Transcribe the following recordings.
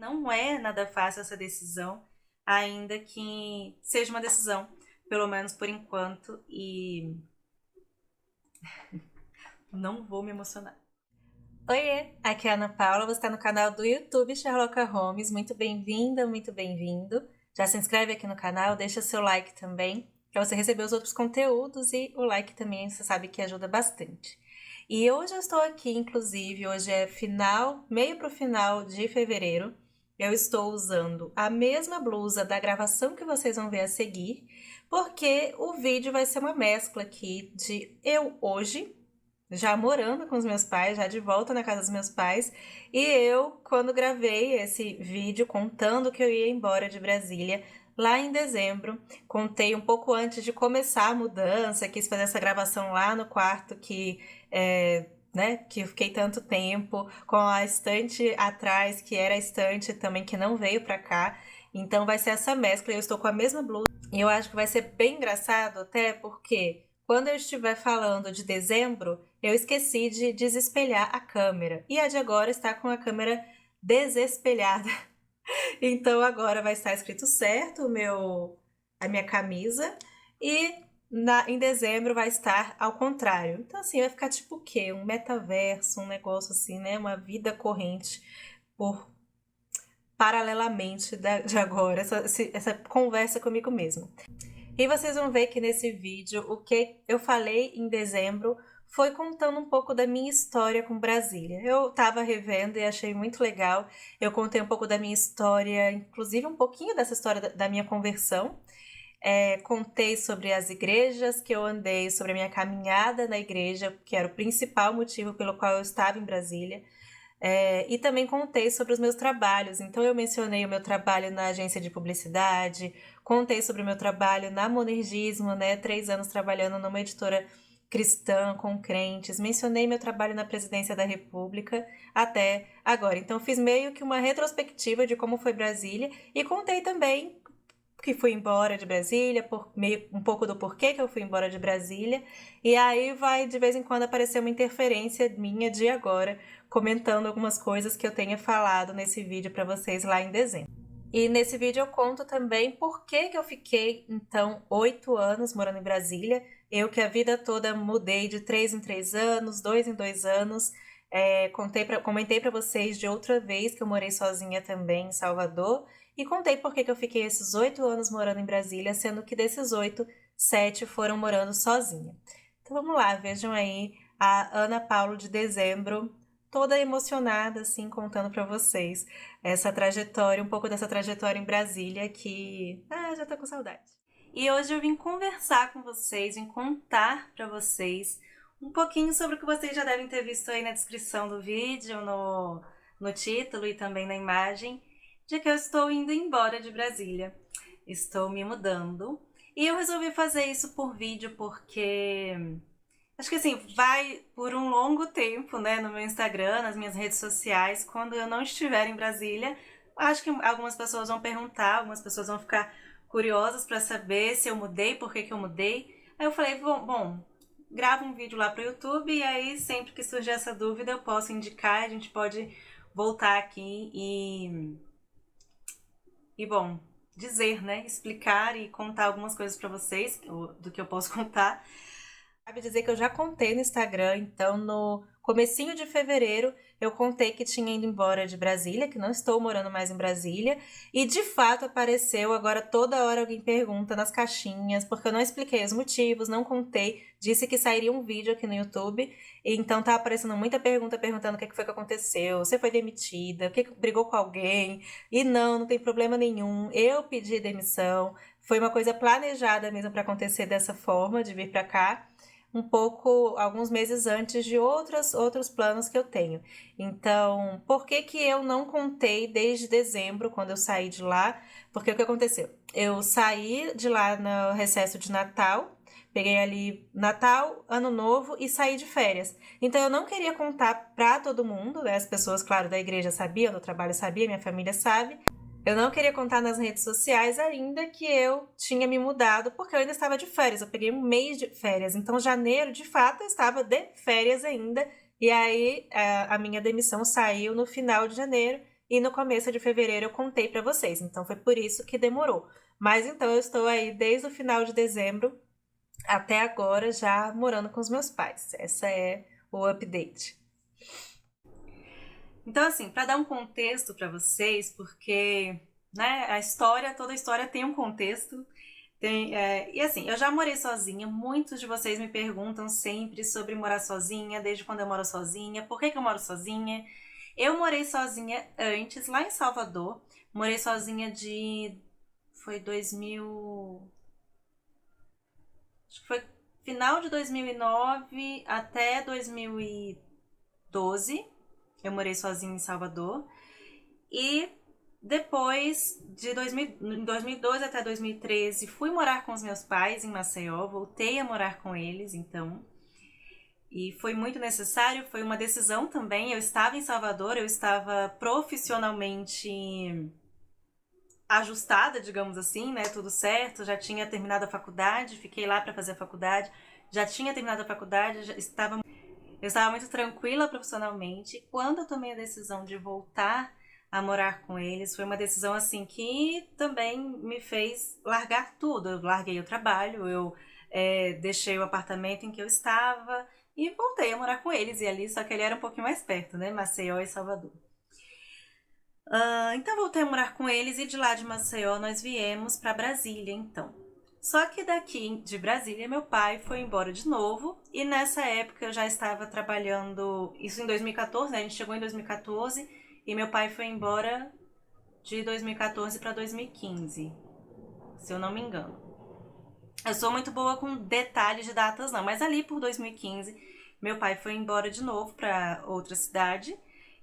não é nada fácil essa decisão, ainda que seja uma decisão, pelo menos por enquanto, e não vou me emocionar. Oiê, aqui é a Ana Paula, você está no canal do YouTube Sherlock Holmes, muito bem-vinda, muito bem-vindo. Já se inscreve aqui no canal, deixa seu like também, para você receber os outros conteúdos e o like também, você sabe que ajuda bastante. E hoje eu estou aqui, inclusive, hoje é meio pro final de fevereiro, eu estou usando a mesma blusa da gravação que vocês vão ver a seguir, porque o vídeo vai ser uma mescla aqui de eu hoje, já morando com os meus pais, já de volta na casa dos meus pais, e eu, quando gravei esse vídeo contando que eu ia embora de Brasília, lá em dezembro, contei um pouco antes de começar a mudança, quis fazer essa gravação lá no quarto que eu fiquei tanto tempo, com a estante atrás, que era a estante também que não veio pra cá, então vai ser essa mescla, eu estou com a mesma blusa, e eu acho que vai ser bem engraçado até porque quando eu estiver falando de dezembro, eu esqueci de desespelhar a câmera. E a de agora está com a câmera desespelhada. Então agora vai estar escrito certo a minha camisa. E em dezembro vai estar ao contrário. Então assim, vai ficar tipo o quê? Um metaverso, um negócio assim, né? Uma vida corrente por paralelamente de agora. Essa conversa comigo mesma. E vocês vão ver que nesse vídeo o que eu falei em dezembro foi contando um pouco da minha história com Brasília. Eu estava revendo e achei muito legal. Eu contei um pouco da minha história, inclusive um pouquinho dessa história da minha conversão. Contei sobre as igrejas que eu andei, sobre a minha caminhada na igreja, que era o principal motivo pelo qual eu estava em Brasília. E também contei sobre os meus trabalhos. Então, eu mencionei o meu trabalho na agência de publicidade, contei sobre o meu trabalho na Monergismo, né? 3 anos trabalhando numa editora cristã com crentes. Mencionei meu trabalho na presidência da República até agora. Então, fiz meio que uma retrospectiva de como foi Brasília e contei também que fui embora de Brasília, um pouco do porquê que eu fui embora de Brasília, e aí vai de vez em quando aparecer uma interferência minha de agora, comentando algumas coisas que eu tenha falado nesse vídeo para vocês lá em dezembro. E nesse vídeo eu conto também por que eu fiquei, então, 8 anos morando em Brasília, eu que a vida toda mudei de 3 em 3 anos, 2 em 2 anos, comentei para vocês de outra vez que eu morei sozinha também em Salvador, e contei por que eu fiquei esses 8 anos morando em Brasília, sendo que desses 8, 7 foram morando sozinha. Então vamos lá, vejam aí a Ana Paula de dezembro, toda emocionada, assim, contando para vocês essa trajetória, um pouco dessa trajetória em Brasília que já tô com saudade. E hoje eu vim conversar com vocês, vim contar para vocês um pouquinho sobre o que vocês já devem ter visto aí na descrição do vídeo, no título e também na imagem, de que eu estou indo embora de Brasília. Estou me mudando. E eu resolvi fazer isso por vídeo porque acho que assim, vai por um longo tempo, né, no meu Instagram, nas minhas redes sociais, quando eu não estiver em Brasília, acho que algumas pessoas vão perguntar, algumas pessoas vão ficar curiosas para saber se eu mudei, por que eu mudei. Aí eu falei, bom, gravo um vídeo lá pro YouTube e aí sempre que surgir essa dúvida eu posso indicar, a gente pode voltar aqui e bom, dizer, né, explicar e contar algumas coisas para vocês do que eu posso contar. Cabe dizer que eu já contei no Instagram, então no comecinho de fevereiro eu contei que tinha ido embora de Brasília, que não estou morando mais em Brasília, e de fato apareceu, agora toda hora alguém pergunta nas caixinhas, porque eu não expliquei os motivos, não contei, disse que sairia um vídeo aqui no YouTube, e então tá aparecendo muita pergunta perguntando o que foi que aconteceu, você foi demitida, o que brigou com alguém, e não tem problema nenhum, eu pedi demissão, foi uma coisa planejada mesmo para acontecer dessa forma, de vir para cá, um pouco, alguns meses antes de outros planos que eu tenho. Então, por que eu não contei desde dezembro, quando eu saí de lá? Porque o que aconteceu? Eu saí de lá no recesso de Natal, peguei ali Natal, Ano Novo e saí de férias. Então, eu não queria contar para todo mundo, né? As pessoas, claro, da igreja sabiam, do trabalho sabia, minha família sabe, eu não queria contar nas redes sociais ainda que eu tinha me mudado, porque eu ainda estava de férias. Eu peguei um mês de férias. Então, janeiro, de fato, eu estava de férias ainda. E aí, a minha demissão saiu no final de janeiro. e no começo de fevereiro eu contei para vocês, então foi por isso que demorou. Mas então eu estou aí desde o final de dezembro até agora já morando com os meus pais. Essa é o update. Então, assim, para dar um contexto para vocês, porque, né, toda a história tem um contexto. E assim, eu já morei sozinha. Muitos de vocês me perguntam sempre sobre morar sozinha, desde quando eu moro sozinha, por que eu moro sozinha. Eu morei sozinha antes, lá em Salvador. Morei sozinha foi 2000. Acho que foi final de 2009 até 2012. Eu morei sozinha em Salvador. E depois, em 2012 até 2013, fui morar com os meus pais em Maceió. Voltei a morar com eles, então. E foi muito necessário, foi uma decisão também. Eu estava em Salvador, eu estava profissionalmente ajustada, digamos assim, né? Tudo certo, já tinha terminado a faculdade, fiquei lá para fazer a faculdade. Já tinha terminado a faculdade, eu estava muito tranquila profissionalmente. Quando eu tomei a decisão de voltar a morar com eles, foi uma decisão assim que também me fez largar tudo. Eu larguei o trabalho, eu deixei o apartamento em que eu estava e voltei a morar com eles. E ali, só que ele era um pouquinho mais perto, né? Maceió e Salvador. Então voltei a morar com eles e de lá de Maceió nós viemos para Brasília, então. Só que daqui de Brasília meu pai foi embora de novo e nessa época eu já estava trabalhando, isso em 2014, né? A gente chegou em 2014 e meu pai foi embora de 2014 para 2015, se eu não me engano. Eu sou muito boa com detalhes de datas não, mas ali por 2015 meu pai foi embora de novo para outra cidade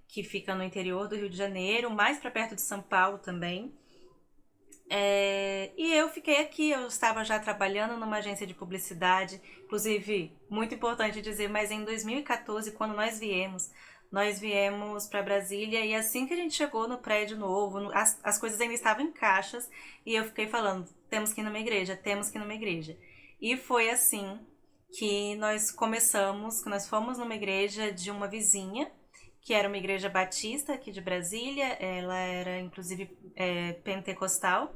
que fica no interior do Rio de Janeiro, mais para perto de São Paulo também. E eu fiquei aqui, eu estava já trabalhando numa agência de publicidade, inclusive, muito importante dizer, mas em 2014, quando nós viemos para Brasília e assim que a gente chegou no prédio novo, as coisas ainda estavam em caixas e eu fiquei falando, temos que ir numa igreja, temos que ir numa igreja. E foi assim que que nós fomos numa igreja de uma vizinha, que era uma igreja batista aqui de Brasília, ela era inclusive pentecostal.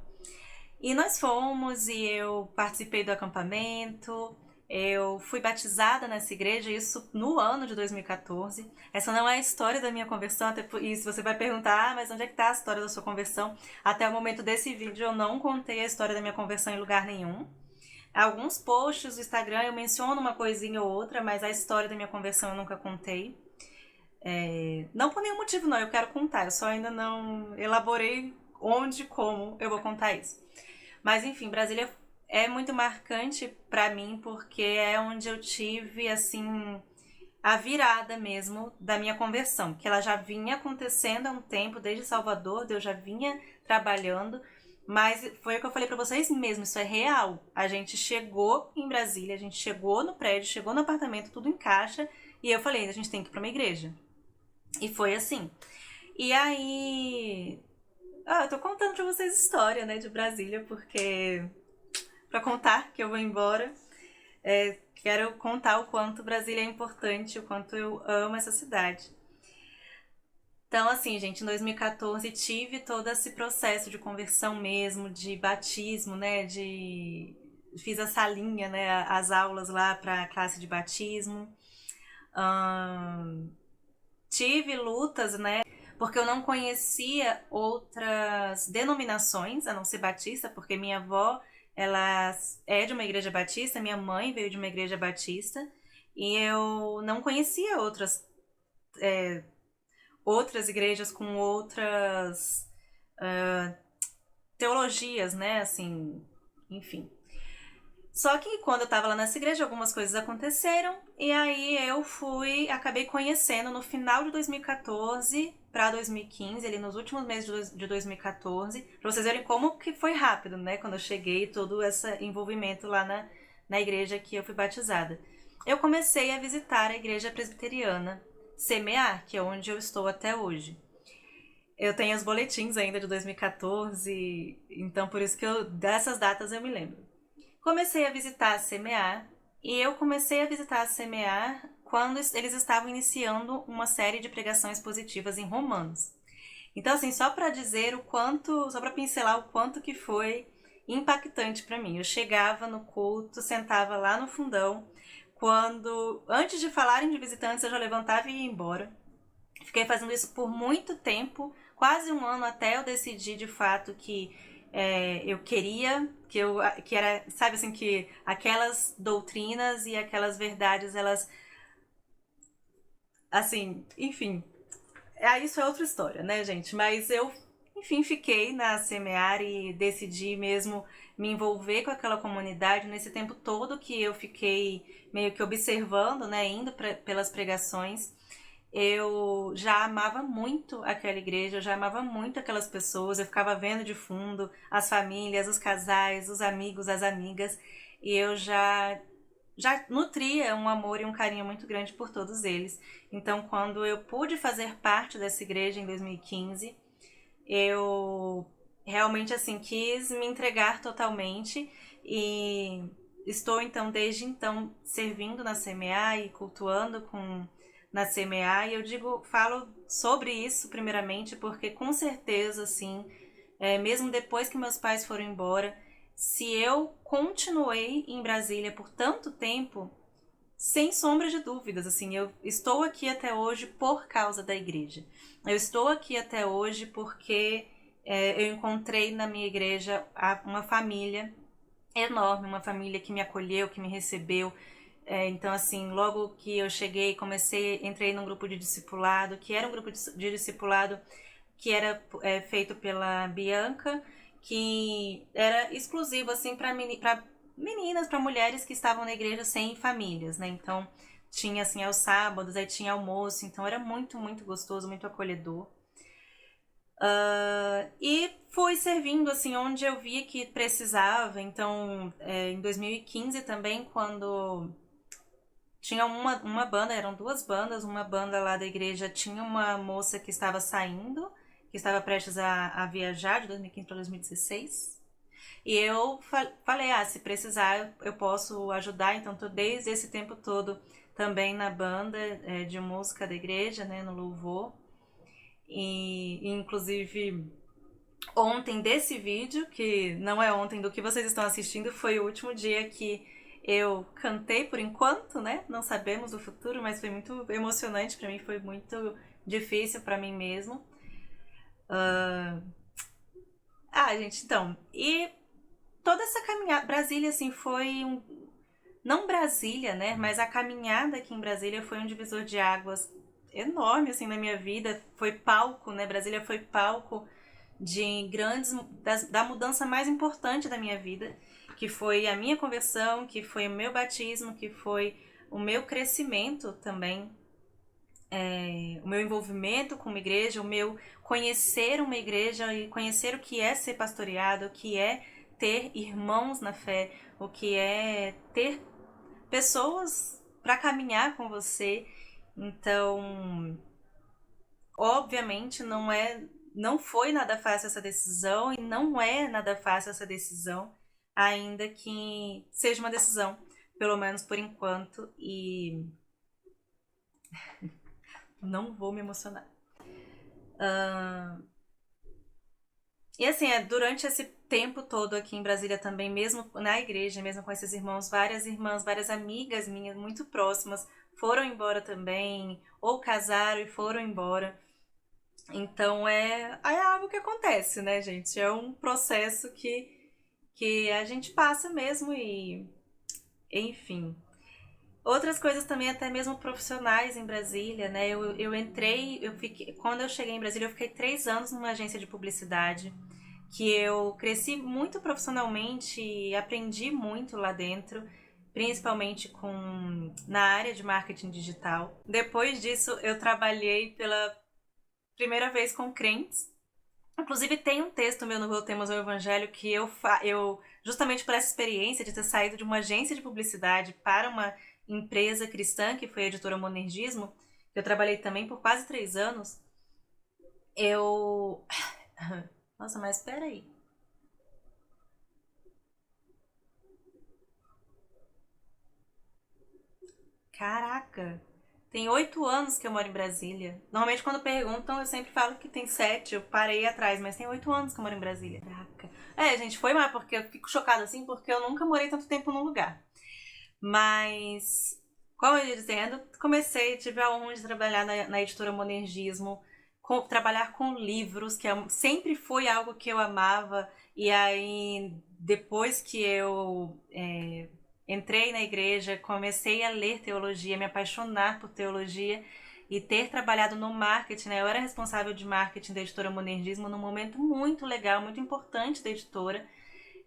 E nós fomos e eu participei do acampamento, eu fui batizada nessa igreja, isso no ano de 2014. Essa não é a história da minha conversão, e se você vai perguntar, mas onde é que está a história da sua conversão? Até o momento desse vídeo eu não contei a história da minha conversão em lugar nenhum. Alguns posts do Instagram eu menciono uma coisinha ou outra, mas a história da minha conversão eu nunca contei. Não por nenhum motivo não, eu quero contar, eu só ainda não elaborei onde e como eu vou contar isso. Mas enfim, Brasília é muito marcante pra mim porque é onde eu tive assim a virada mesmo da minha conversão, que ela já vinha acontecendo há um tempo, desde Salvador, eu já vinha trabalhando, mas foi o que eu falei pra vocês mesmo, isso é real. A gente chegou em Brasília, a gente chegou no prédio, chegou no apartamento, tudo em caixa, e eu falei, a gente tem que ir pra uma igreja. E foi assim. E aí, eu tô contando pra vocês história, né, de Brasília, porque pra contar que eu vou embora, quero contar o quanto Brasília é importante, o quanto eu amo essa cidade. Então, assim, gente, em 2014 tive todo esse processo de conversão mesmo, de batismo, né, fiz a salinha, né, as aulas lá pra classe de batismo. Tive lutas, né, porque eu não conhecia outras denominações, a não ser batista, porque minha avó, ela é de uma igreja batista, minha mãe veio de uma igreja batista, e eu não conhecia outras igrejas com outras teologias, né, assim, enfim. Só que quando eu tava lá nessa igreja, algumas coisas aconteceram, e aí acabei conhecendo no final de 2014 para 2015, ali nos últimos meses de 2014, pra vocês verem como que foi rápido, né, quando eu cheguei, todo esse envolvimento lá na igreja que eu fui batizada. Eu comecei a visitar a igreja presbiteriana Semear, que é onde eu estou até hoje. Eu tenho os boletins ainda de 2014, então por isso que dessas datas eu me lembro. Comecei a visitar a Semear e eu comecei a visitar a Semear quando eles estavam iniciando uma série de pregações positivas em Romanos. Então, assim, só pra dizer o quanto, só pra pincelar o quanto que foi impactante pra mim. Eu chegava no culto, sentava lá no fundão, quando, antes de falarem de visitantes, eu já levantava e ia embora. Fiquei fazendo isso por muito tempo, quase um ano até eu decidir de fato que eu queria, que era, sabe assim, que aquelas doutrinas e aquelas verdades, elas, assim, enfim, isso é outra história, né, gente? Mas eu, enfim, fiquei na Semear e decidi mesmo me envolver com aquela comunidade nesse tempo todo que eu fiquei meio que observando, né, indo pelas pregações. Eu já amava muito aquela igreja, eu já amava muito aquelas pessoas, eu ficava vendo de fundo as famílias, os casais, os amigos, as amigas, e eu já nutria um amor e um carinho muito grande por todos eles. Então, quando eu pude fazer parte dessa igreja em 2015, eu realmente assim quis me entregar totalmente e estou então desde então servindo na CMA e cultuando com na CMA e eu digo, falo sobre isso primeiramente porque com certeza assim, mesmo depois que meus pais foram embora, se eu continuei em Brasília por tanto tempo, sem sombra de dúvidas, assim, eu estou aqui até hoje por causa da igreja. Eu estou aqui até hoje porque eu encontrei na minha igreja uma família enorme, uma família que me acolheu, que me recebeu. Então, assim, logo que eu cheguei, entrei num grupo de discipulado, que era um grupo de discipulado que era feito pela Bianca, que era exclusivo, assim, para meninas, para mulheres que estavam na igreja sem famílias, né? Então, tinha, assim, aos sábados, aí tinha almoço, então era muito, muito gostoso, muito acolhedor. E fui servindo, assim, onde eu via que precisava. Então, em 2015 também, quando tinha uma banda, eram duas bandas, uma banda lá da igreja tinha uma moça que estava saindo, que estava prestes a viajar de 2015 para 2016. E eu falei, se precisar eu posso ajudar, então tô desde esse tempo todo também na banda de música da igreja, né, no louvor. E inclusive ontem desse vídeo, que não é ontem do que vocês estão assistindo, foi o último dia que eu cantei por enquanto, né? Não sabemos o futuro, mas foi muito emocionante para mim, foi muito difícil para mim mesmo. Gente, então, e toda essa caminhada, Brasília assim foi não Brasília, né, mas a caminhada aqui em Brasília foi um divisor de águas enorme assim na minha vida, foi palco, né? Brasília foi palco de da mudança mais importante da minha vida, que foi a minha conversão, que foi o meu batismo, que foi o meu crescimento também, o meu envolvimento com uma igreja, o meu conhecer uma igreja e conhecer o que é ser pastoreado, o que é ter irmãos na fé, o que é ter pessoas para caminhar com você. Então, obviamente não foi nada fácil essa decisão e não é nada fácil essa decisão, ainda que seja uma decisão, pelo menos por enquanto, e não vou me emocionar. E assim, durante esse tempo todo aqui em Brasília também, mesmo na igreja, mesmo com esses irmãos, várias irmãs, várias amigas minhas muito próximas foram embora também, ou casaram e foram embora. Então é algo que acontece, né, gente? É um processo que a gente passa mesmo e, enfim. Outras coisas também, até mesmo profissionais em Brasília, né? Quando eu cheguei em Brasília, eu fiquei 3 anos numa agência de publicidade, que eu cresci muito profissionalmente e aprendi muito lá dentro, principalmente na área de marketing digital. Depois disso, eu trabalhei pela primeira vez com crentes. Inclusive, tem um texto meu no Voltemos ao Evangelho que eu, justamente por essa experiência de ter saído de uma agência de publicidade para uma empresa cristã, que foi a editora Monergismo, que eu trabalhei também por quase 3 anos, eu. Nossa, mas peraí. Caraca! Tem 8 anos que eu moro em Brasília. Normalmente quando perguntam, eu sempre falo que tem 7. Eu parei atrás, mas tem 8 anos que eu moro em Brasília. Caraca. Gente, foi mal, porque eu fico chocada assim, porque eu nunca morei tanto tempo num lugar. Mas, como eu ia dizendo, tive a honra de trabalhar na editora Monergismo, trabalhar com livros, que sempre foi algo que eu amava. E aí, depois que eu entrei na igreja, comecei a ler teologia, me apaixonar por teologia e ter trabalhado no marketing, né? Eu era responsável de marketing da editora Monergismo num momento muito legal, muito importante da editora.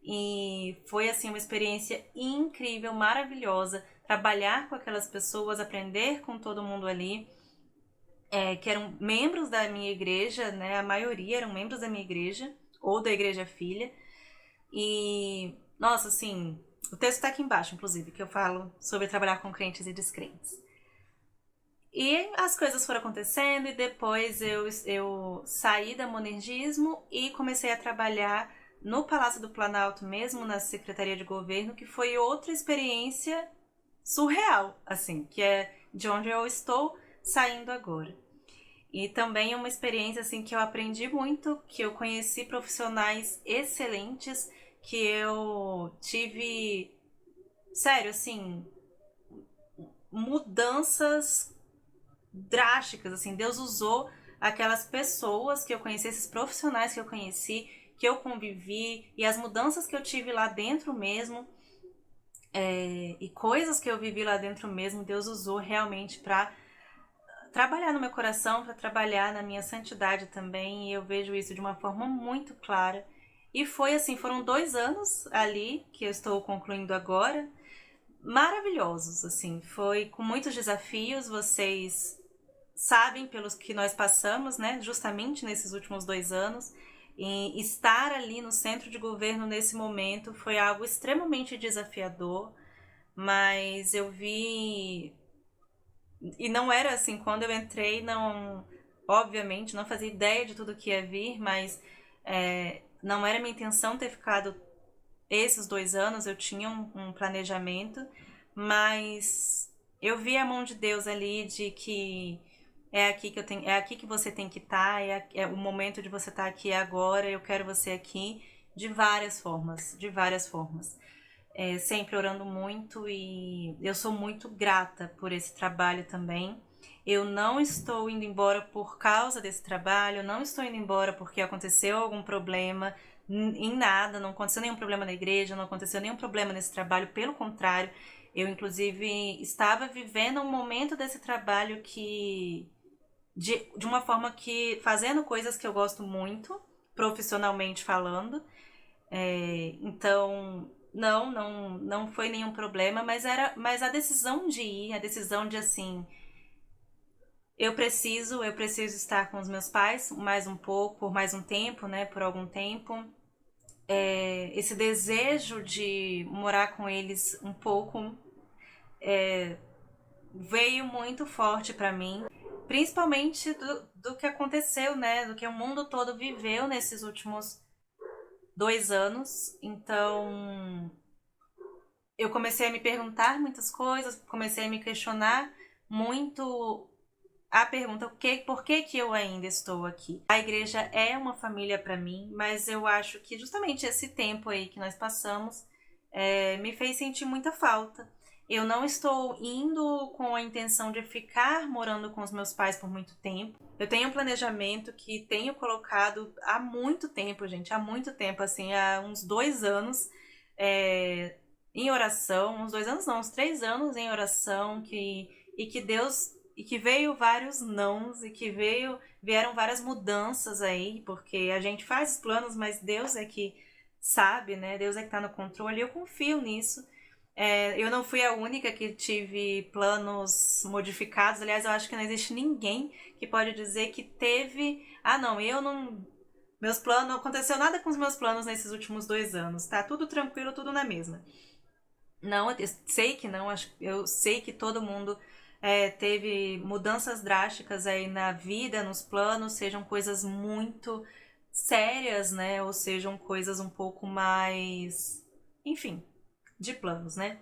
E foi assim uma experiência incrível, maravilhosa, trabalhar com aquelas pessoas, aprender com todo mundo ali, que eram membros da minha igreja, né? A maioria eram membros da minha igreja ou da igreja filha. E nossa, assim, o texto está aqui embaixo, inclusive, que eu falo sobre trabalhar com crentes e descrentes. E as coisas foram acontecendo e depois eu saí da Monergismo e comecei a trabalhar no Palácio do Planalto mesmo, na Secretaria de Governo, que foi outra experiência surreal, assim, que é de onde eu estou saindo agora. E também é uma experiência assim que eu aprendi muito, que eu conheci profissionais excelentes, que eu tive, sério, assim, mudanças drásticas, assim, Deus usou aquelas pessoas que eu conheci, esses profissionais que eu conheci, que eu convivi, e as mudanças que eu tive lá dentro mesmo, e coisas que eu vivi lá dentro mesmo, Deus usou realmente para trabalhar no meu coração, para trabalhar na minha santidade também, e eu vejo isso de uma forma muito clara. E foi assim, foram 2 anos ali, que eu estou concluindo agora, maravilhosos, assim, foi com muitos desafios, vocês sabem pelos que nós passamos, né, justamente nesses últimos 2 anos, e estar ali no centro de governo nesse momento foi algo extremamente desafiador, mas eu vi, e não era assim, quando eu entrei, não, obviamente, não fazia ideia de tudo que ia vir, mas não era minha intenção ter ficado esses 2 anos, eu tinha um planejamento, mas eu vi a mão de Deus ali de que é aqui que eu tenho, é aqui que você tem que estar, é o momento de você estar aqui agora, eu quero você aqui de várias formas, de várias formas. Sempre orando muito e eu sou muito grata por esse trabalho também. Eu não estou indo embora por causa desse trabalho, não estou indo embora porque aconteceu algum problema, em nada, não aconteceu nenhum problema na igreja, não aconteceu nenhum problema nesse trabalho, pelo contrário, eu inclusive estava vivendo um momento desse trabalho que de uma forma que fazendo coisas que eu gosto muito, profissionalmente falando. Então não foi nenhum problema, mas a decisão de ir, a decisão de assim, eu preciso estar com os meus pais mais um pouco, por mais um tempo, né, por algum tempo. Esse desejo de morar com eles um pouco veio muito forte para mim, principalmente do que aconteceu, né, do que o mundo todo viveu nesses últimos 2 anos. Então eu comecei a me perguntar muitas coisas, comecei a me questionar muito a pergunta por que que eu ainda estou aqui. A igreja é uma família para mim, mas eu acho que justamente esse tempo aí que nós passamos me fez sentir muita falta. Eu não estou indo com a intenção de ficar morando com os meus pais por muito tempo. Eu tenho um planejamento que tenho colocado há muito tempo, gente, há muito tempo, assim, há uns 2 anos, em oração, uns 2 anos não, uns 3 anos em oração, e que Deus, e que veio vários nãos, e que vieram várias mudanças aí, porque a gente faz planos, mas Deus é que sabe, né? Deus é que tá no controle, e eu confio nisso. Eu não fui a única que tive planos modificados. Aliás, eu acho que não existe ninguém que pode dizer que teve. Ah, não, eu não. Meus planos. Não aconteceu nada com os meus planos nesses últimos 2 anos. Tá tudo tranquilo, tudo na mesma. Não, eu sei que não. Eu sei que todo mundo teve mudanças drásticas aí na vida, nos planos, sejam coisas muito sérias, né? Ou sejam coisas um pouco mais. Enfim, de planos, né?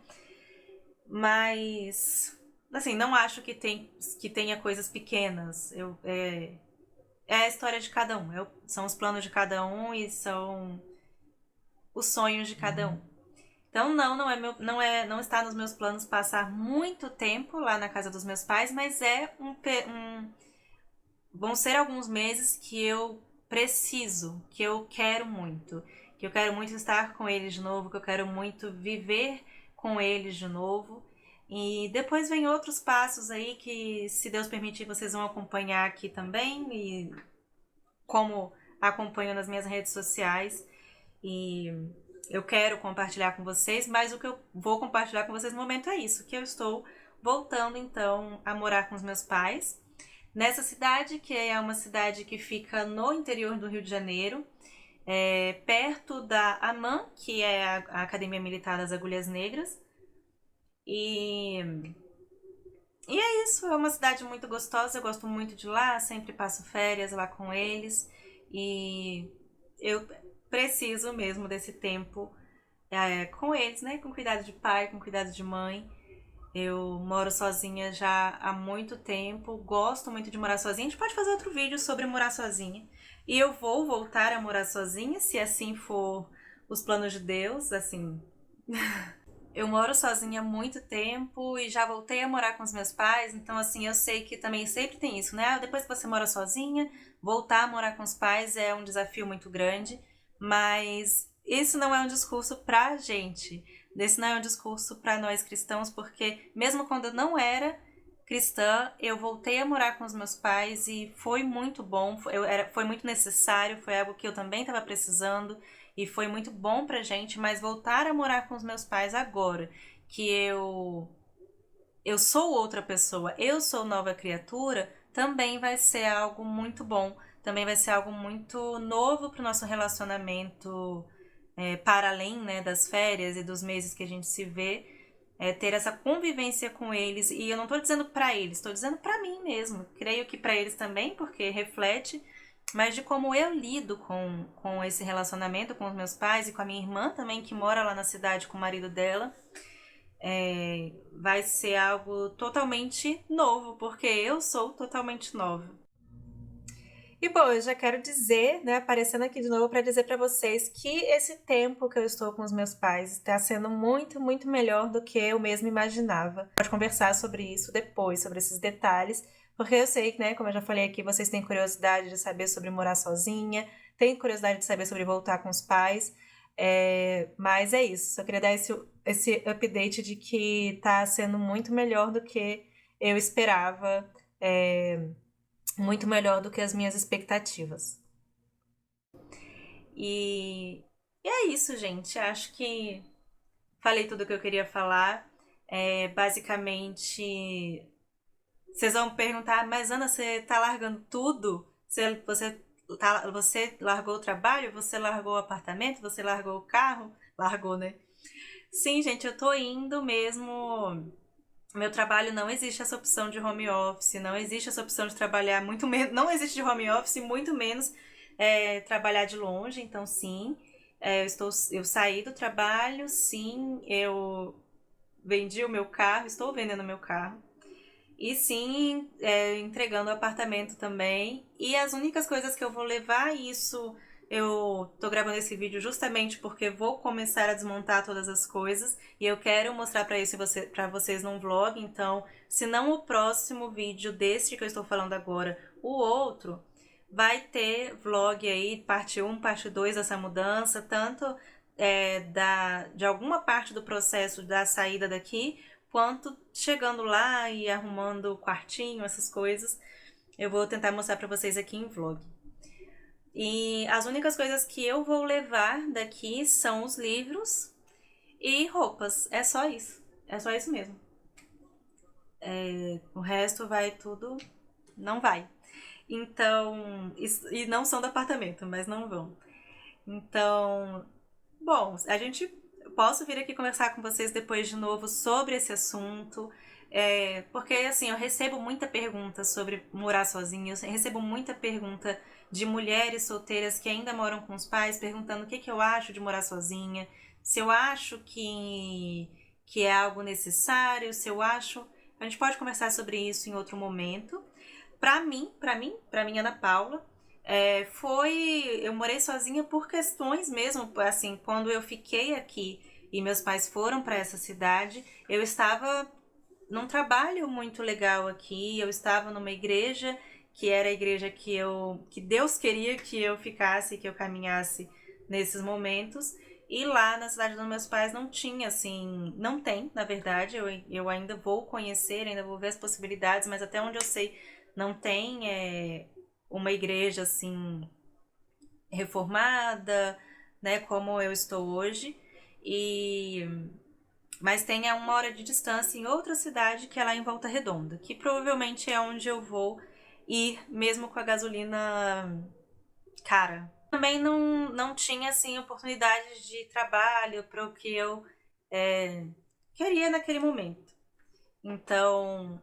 Mas Assim, não acho que tenha coisas pequenas. É a história de cada um. São os planos de cada um e são os sonhos de cada um. Então não está nos meus planos passar muito tempo lá na casa dos meus pais, mas vão ser alguns meses que eu preciso, que eu quero muito, que eu quero muito estar com eles de novo, que eu quero muito viver com eles de novo. E depois vem outros passos aí que, se Deus permitir, vocês vão acompanhar aqui também, e como acompanho nas minhas redes sociais. E eu quero compartilhar com vocês, mas o que eu vou compartilhar com vocês no momento é isso, que eu estou voltando então a morar com os meus pais nessa cidade, que é uma cidade que fica no interior do Rio de Janeiro, perto da AMAN, que é a Academia Militar das Agulhas Negras. E é isso, é uma cidade muito gostosa, eu gosto muito de lá, sempre passo férias lá com eles. E eu preciso mesmo desse tempo com eles, né? Com cuidado de pai, com cuidado de mãe. Eu moro sozinha já há muito tempo, gosto muito de morar sozinha. A gente pode fazer outro vídeo sobre morar sozinha. E eu vou voltar a morar sozinha, se assim for os planos de Deus, assim. Eu moro sozinha há muito tempo e já voltei a morar com os meus pais, então assim, eu sei que também sempre tem isso, né? Depois que você mora sozinha, voltar a morar com os pais é um desafio muito grande, mas isso não é um discurso pra gente. Esse não é um discurso pra nós cristãos, porque mesmo quando eu não era cristã, eu voltei a morar com os meus pais e foi muito bom, foi muito necessário, foi algo que eu também estava precisando. E foi muito bom pra gente, mas voltar a morar com os meus pais agora, que eu sou outra pessoa, eu sou nova criatura, também vai ser algo muito bom, também vai ser algo muito novo pro nosso relacionamento, para além, né, das férias e dos meses que a gente se vê, ter essa convivência com eles. E eu não tô dizendo pra eles, tô dizendo pra mim mesmo. Creio que pra eles também, porque reflete, mas de como eu lido com esse relacionamento com os meus pais e com a minha irmã também, que mora lá na cidade com o marido dela, vai ser algo totalmente novo, porque eu sou totalmente nova. E bom, eu já quero dizer, né, aparecendo aqui de novo para dizer para vocês que esse tempo que eu estou com os meus pais está sendo muito, muito melhor do que eu mesma imaginava. Pode conversar sobre isso depois, sobre esses detalhes, porque eu sei que, né, como eu já falei aqui, vocês têm curiosidade de saber sobre morar sozinha, têm curiosidade de saber sobre voltar com os pais, mas é isso. Só queria dar esse update de que está sendo muito melhor do que eu esperava. Muito melhor do que as minhas expectativas. E é isso, gente. Acho que falei tudo o que eu queria falar. Basicamente, vocês vão perguntar, mas Ana, você tá largando tudo? Você largou o trabalho? Você largou o apartamento? Você largou o carro? Largou, né? Sim, gente, eu tô indo mesmo. Meu trabalho não existe essa opção de home office, não existe essa opção de trabalhar muito menos, não existe de home office, muito menos trabalhar de longe. Então, sim, eu saí do trabalho, sim, eu vendi o meu carro, estou vendendo o meu carro. E sim, entregando o apartamento também. E as únicas coisas que eu vou levar, isso eu tô gravando esse vídeo justamente porque vou começar a desmontar todas as coisas. E eu quero mostrar pra vocês num vlog. Então, se não o próximo vídeo deste que eu estou falando agora, o outro, vai ter vlog aí, parte 1, parte 2 dessa mudança. Tanto de alguma parte do processo da saída daqui, quanto chegando lá e arrumando o quartinho, essas coisas. Eu vou tentar mostrar pra vocês aqui em vlog. E as únicas coisas que eu vou levar daqui são os livros e roupas. É só isso. É só isso mesmo. O resto vai tudo. Não vai. Então. E não são do apartamento, mas não vão. Então. Bom, a gente. Posso vir aqui conversar com vocês depois de novo sobre esse assunto. Porque assim, eu recebo muita pergunta sobre morar sozinha, eu recebo muita pergunta de mulheres solteiras que ainda moram com os pais, perguntando o que eu acho de morar sozinha, se eu acho que é algo necessário, se eu acho A gente pode conversar sobre isso em outro momento. Pra mim, Ana Paula, eu morei sozinha por questões mesmo, assim, quando eu fiquei aqui e meus pais foram para essa cidade, eu estava num trabalho muito legal aqui, eu estava numa igreja que era a igreja que Deus queria que eu ficasse, que eu caminhasse nesses momentos. E lá na cidade dos meus pais não tinha, assim, não tem, na verdade, eu ainda vou conhecer, ainda vou ver as possibilidades, mas até onde eu sei, não tem uma igreja, assim, reformada, né, como eu estou hoje. E mas tem a 1 hora de distância em outra cidade que é lá em Volta Redonda, que provavelmente é onde eu vou ir, mesmo com a gasolina cara. Também não tinha, assim, oportunidades de trabalho para o que eu é, queria naquele momento. Então,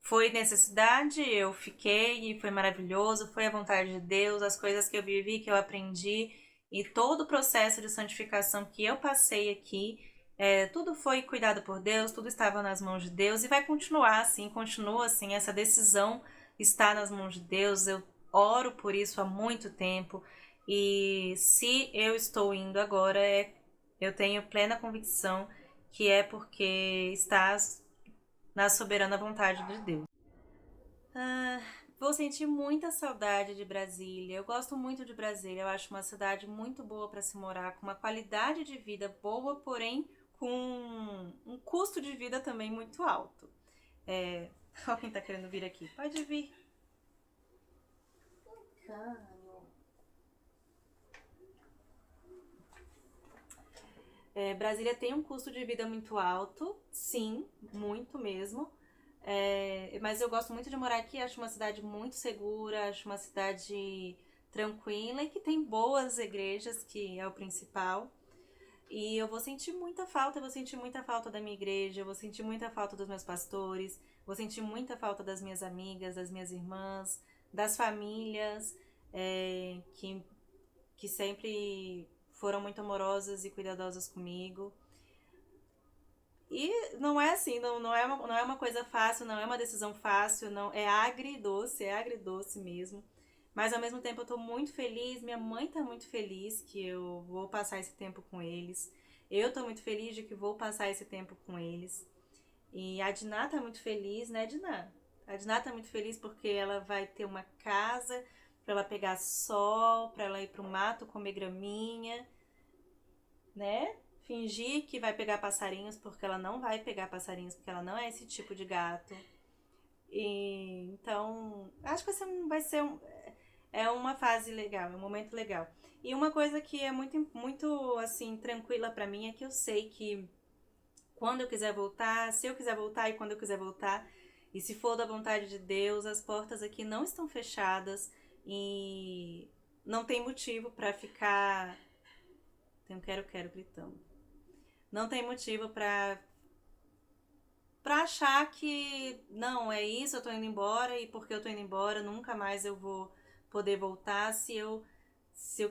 foi necessidade, eu fiquei e foi maravilhoso, foi a vontade de Deus, as coisas que eu vivi, que eu aprendi e todo o processo de santificação que eu passei aqui, tudo foi cuidado por Deus, tudo estava nas mãos de Deus e vai continuar assim, continua assim, essa decisão está nas mãos de Deus, eu oro por isso há muito tempo e se eu estou indo agora, eu tenho plena convicção que é porque está na soberana vontade de Deus. Ah, vou sentir muita saudade de Brasília. Eu gosto muito de Brasília. Eu acho uma cidade muito boa para se morar, com uma qualidade de vida boa, porém com um custo de vida também muito alto. Olha quem tá querendo vir aqui. Pode vir. Brasília tem um custo de vida muito alto, sim, muito mesmo. Mas eu gosto muito de morar aqui, acho uma cidade muito segura, acho uma cidade tranquila e que tem boas igrejas, que é o principal. E eu vou sentir muita falta, eu vou sentir muita falta da minha igreja, eu vou sentir muita falta dos meus pastores, vou sentir muita falta das minhas amigas, das minhas irmãs, das famílias, que sempre foram muito amorosas e cuidadosas comigo. E não é assim, não é uma coisa fácil, não é uma decisão fácil, não é agridoce mesmo. Mas ao mesmo tempo eu tô muito feliz, minha mãe tá muito feliz que eu vou passar esse tempo com eles. Eu tô muito feliz de que vou passar esse tempo com eles. E a Diná tá muito feliz, né, Diná? A Diná tá muito feliz porque ela vai ter uma casa pra ela pegar sol, pra ela ir pro mato comer graminha, né? Fingir que vai pegar passarinhos porque ela não vai pegar passarinhos, porque ela não é esse tipo de gato. E então, acho que é uma fase legal, é um momento legal. E uma coisa que é muito assim tranquila pra mim é que eu sei que quando eu quiser voltar, se eu quiser voltar e quando eu quiser voltar, e se for da vontade de Deus, as portas aqui não estão fechadas e não tem motivo pra ficar. Tem um quero gritando. Não tem motivo pra achar que não, é isso, eu tô indo embora e porque eu tô indo embora, nunca mais eu vou poder voltar. Se eu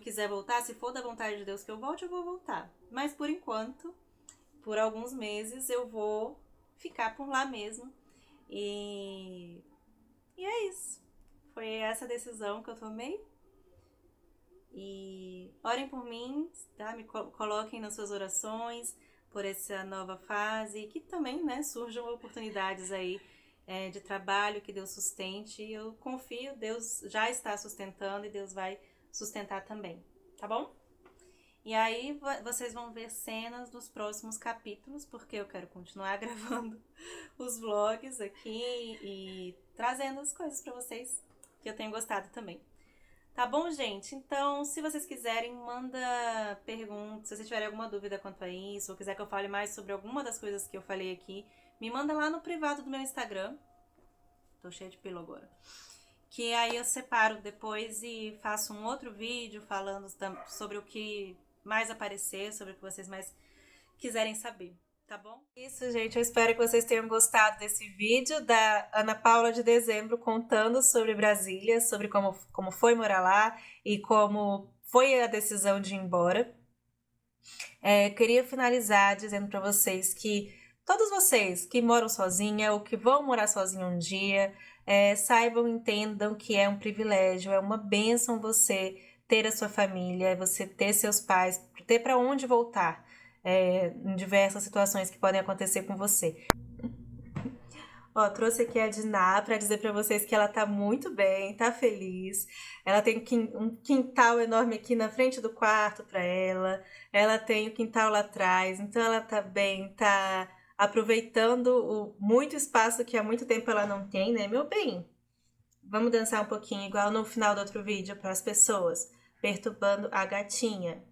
quiser voltar, se for da vontade de Deus que eu volte, eu vou voltar. Mas por enquanto, por alguns meses, eu vou ficar por lá mesmo. E é isso. Foi essa decisão que eu tomei. E orem por mim, tá? Me coloquem nas suas orações por essa nova fase, que também, né, surjam oportunidades aí de trabalho, que Deus sustente. Eu confio, Deus já está sustentando e Deus vai sustentar também, tá bom? E aí vocês vão ver cenas dos próximos capítulos, porque eu quero continuar gravando os vlogs aqui e trazendo as coisas pra vocês, que eu tenho gostado também. Tá bom, gente? Então, se vocês quiserem, manda perguntas. Se vocês tiverem alguma dúvida quanto a isso, ou quiser que eu fale mais sobre alguma das coisas que eu falei aqui, me manda lá no privado do meu Instagram. Tô cheia de pelo agora. Que aí eu separo depois e faço um outro vídeo falando sobre o que mais aparecer, sobre o que vocês mais quiserem saber. Tá bom? Isso, gente. Eu espero que vocês tenham gostado desse vídeo da Ana Paula de Dezembro contando sobre Brasília, sobre como foi morar lá e como foi a decisão de ir embora. Queria finalizar dizendo para vocês que todos vocês que moram sozinha ou que vão morar sozinha um dia, saibam, entendam que é um privilégio, é uma bênção você ter a sua família, você ter seus pais, ter para onde voltar, em diversas situações que podem acontecer com você. Ó, trouxe aqui a Diná para dizer para vocês que ela tá muito bem, tá feliz. Ela tem um quintal enorme aqui na frente do quarto para ela. Ela tem o quintal lá atrás, então ela tá bem, tá aproveitando o muito espaço que há muito tempo ela não tem, né, meu bem? Vamos dançar um pouquinho igual no final do outro vídeo para as pessoas, perturbando a gatinha.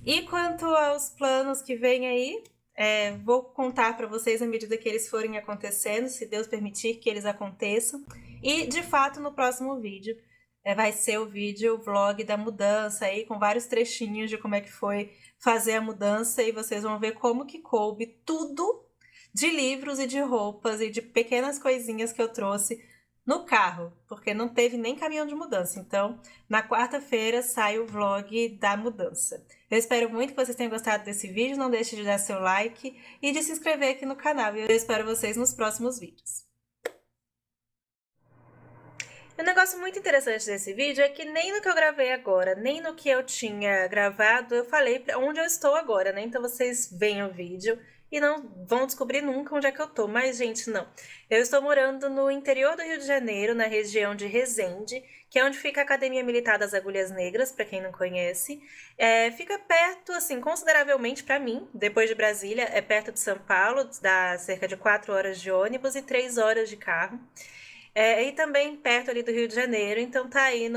E quanto aos planos que vem aí, vou contar para vocês à medida que eles forem acontecendo, se Deus permitir que eles aconteçam. E, de fato, no próximo vídeo vai ser o vídeo, o vlog da mudança aí, com vários trechinhos de como é que foi fazer a mudança e vocês vão ver como que coube tudo de livros e de roupas e de pequenas coisinhas que eu trouxe no carro, porque não teve nem caminhão de mudança. Então, na quarta-feira sai o vlog da mudança. Eu espero muito que vocês tenham gostado desse vídeo. Não deixe de dar seu like e de se inscrever aqui no canal. E eu espero vocês nos próximos vídeos. Um negócio muito interessante desse vídeo é que nem no que eu gravei agora, nem no que eu tinha gravado, eu falei onde eu estou agora, né? Então vocês veem o vídeo e não vão descobrir nunca onde é que eu tô. Mas, gente, não. Eu estou morando no interior do Rio de Janeiro, na região de Resende, que é onde fica a Academia Militar das Agulhas Negras, para quem não conhece. Fica perto, assim, consideravelmente para mim, depois de Brasília, é perto de São Paulo, dá cerca de 4 horas de ônibus e 3 horas de carro. E também perto ali do Rio de Janeiro, então tá aí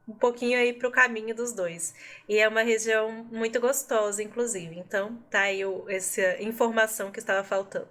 um pouquinho aí pro caminho dos dois. E é uma região muito gostosa, inclusive. Então tá aí essa informação que estava faltando.